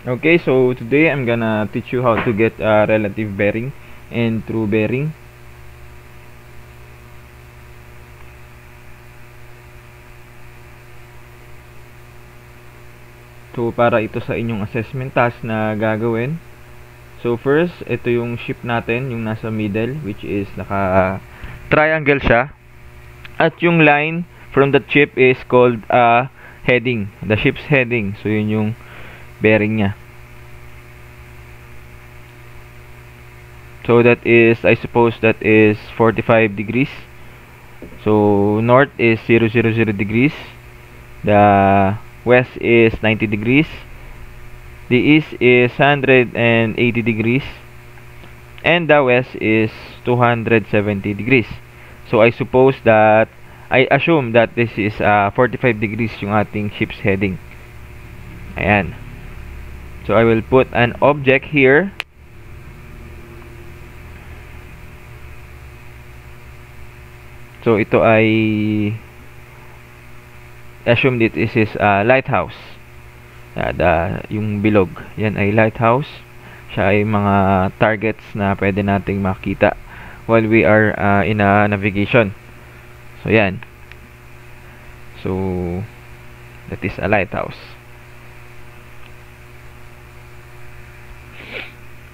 Okay, so today I'm gonna teach you how to get a relative bearing and true bearing. So para ito sa inyong assessment task na gagawin. So first, ito yung ship natin, yung nasa middle, which is naka triangle siya. At yung line from the ship is called heading, the ship's heading. So yun yung bearing niya. So that is, I suppose that is 45 degrees. So north is 000 degrees. The west is 90 degrees. The east is 180 degrees. And the west is 270 degrees. So I suppose that, I assume that this is 45 degrees yung ating ship's heading. Ayan. So I will put an object here. So ito ay assume that this is a lighthouse. Yung bilog, yan ay lighthouse. Siya ay mga targets na pwede nating makita while we are in a navigation. So yan. So that is a lighthouse.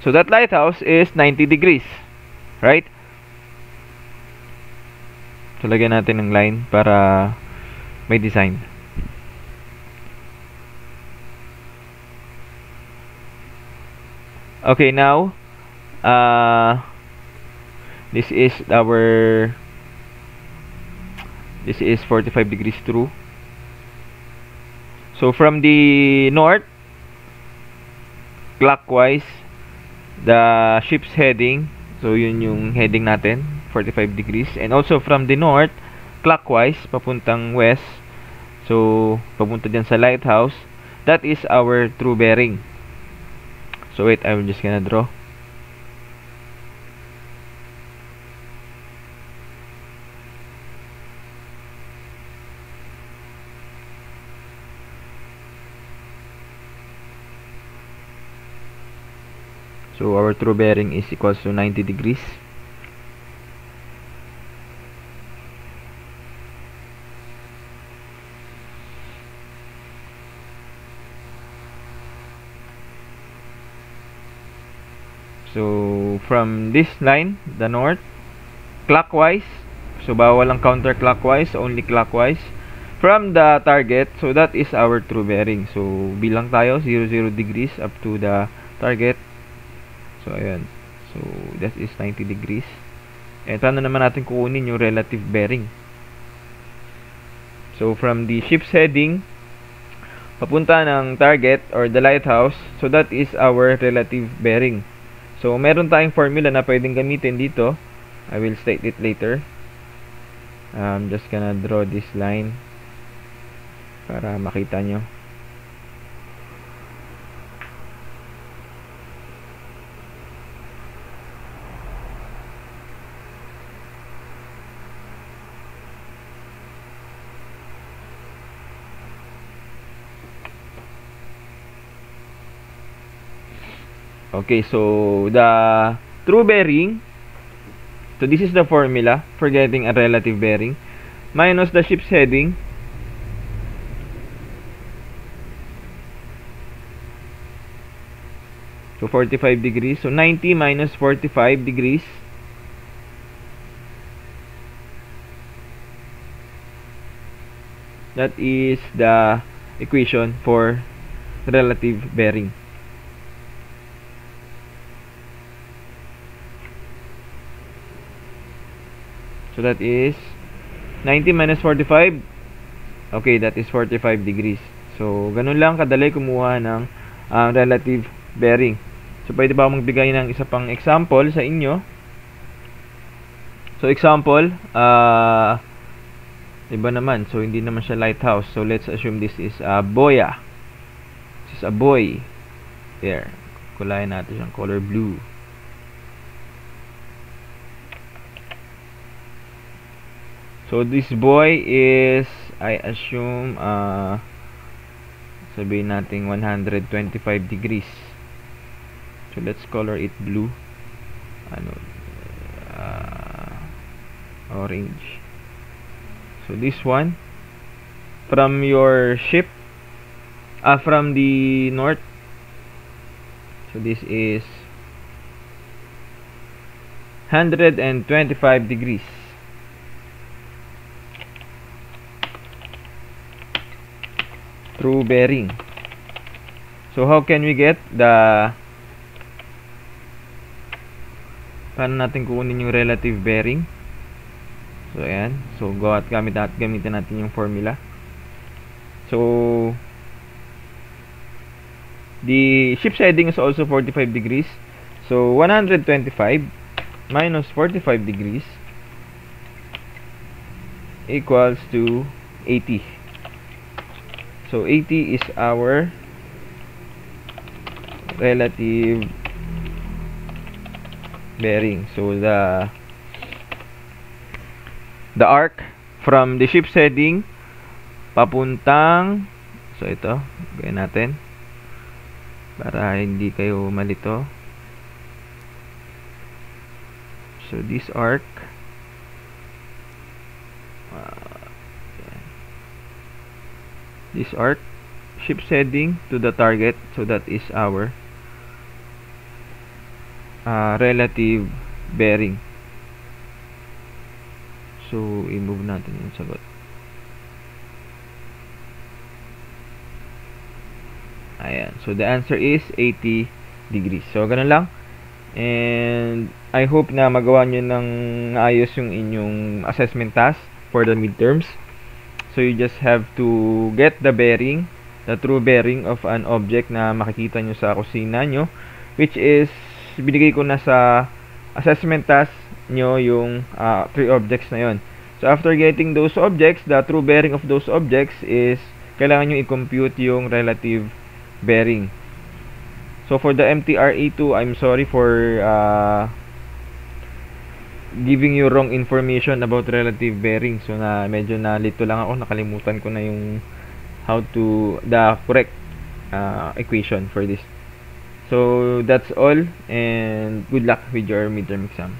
So that lighthouse is 90 degrees, right? So lagyan natin ng line para may design. Okay, now this is 45 degrees true. So from the north clockwise, the ship's heading, so yun yung heading natin, 45 degrees. And also from the north clockwise papuntang west, so papunta dyan sa lighthouse, that is our true bearing. So wait, I'm just gonna draw. So our true bearing is equals to 90 degrees. So from this line, the north, clockwise, so bawal ang counterclockwise, only clockwise. From the target, so that is our true bearing. So bilang tayo, 0 degrees up to the target. So ayan. So that is 90 degrees. And paano naman natin kukunin yung relative bearing? So from the ship's heading papunta ng target or the lighthouse, so that is our relative bearing. So meron tayong formula na pwedeng gamitin dito. I will state it later. I'm just gonna draw this line para makita nyo. Okay, so the true bearing, so this is the formula for getting a relative bearing, minus the ship's heading, so 45 degrees, so 90 minus 45 degrees, that is the equation for relative bearing. So that is 90 minus 45. Okay, that is 45 degrees. So, ganun lang kadali kumuha ng relative bearing. So, pwede ba magbigay ng isa pang example sa inyo? So, example, iba naman. So, hindi naman siya lighthouse. So, let's assume this is a boya. This is a buoy. There. Kulayan natin siyang color blue. So this buoy is, I assume, sabihin natin 125 degrees. So let's color it blue, orange. So this one, from your ship, from the north, so this is 125 degrees. True bearing. So how can we get the, paano natin kukunin yung relative bearing? So ayan, so gamitin natin yung formula. So the ship's heading is also 45 degrees. So 125 minus 45 degrees equals to 80. So 80 is our relative bearing. So the arc from the ship's heading papuntang, so ito, gawin natin para hindi kayo malito. So this arc, ship's heading to the target, so that is our relative bearing. So i-move natin yung sagot. Ayan, so the answer is 80 degrees. So ganun lang. And I hope na magawa nyo ng ayos yung inyong assessment task for the midterms. So you just have to get the bearing, the true bearing of an object na makikita nyo sa kusina nyo, which is binigay ko na sa assessment task nyo yung 3 objects na yon. So after getting those objects, the true bearing of those objects is kailangan nyo i-compute yung relative bearing. So for the MTRE2, I'm sorry for giving you wrong information about relative bearing. So medyo nalito lang ako, nakalimutan ko na yung the correct equation for this. So that's all, and good luck with your midterm exam.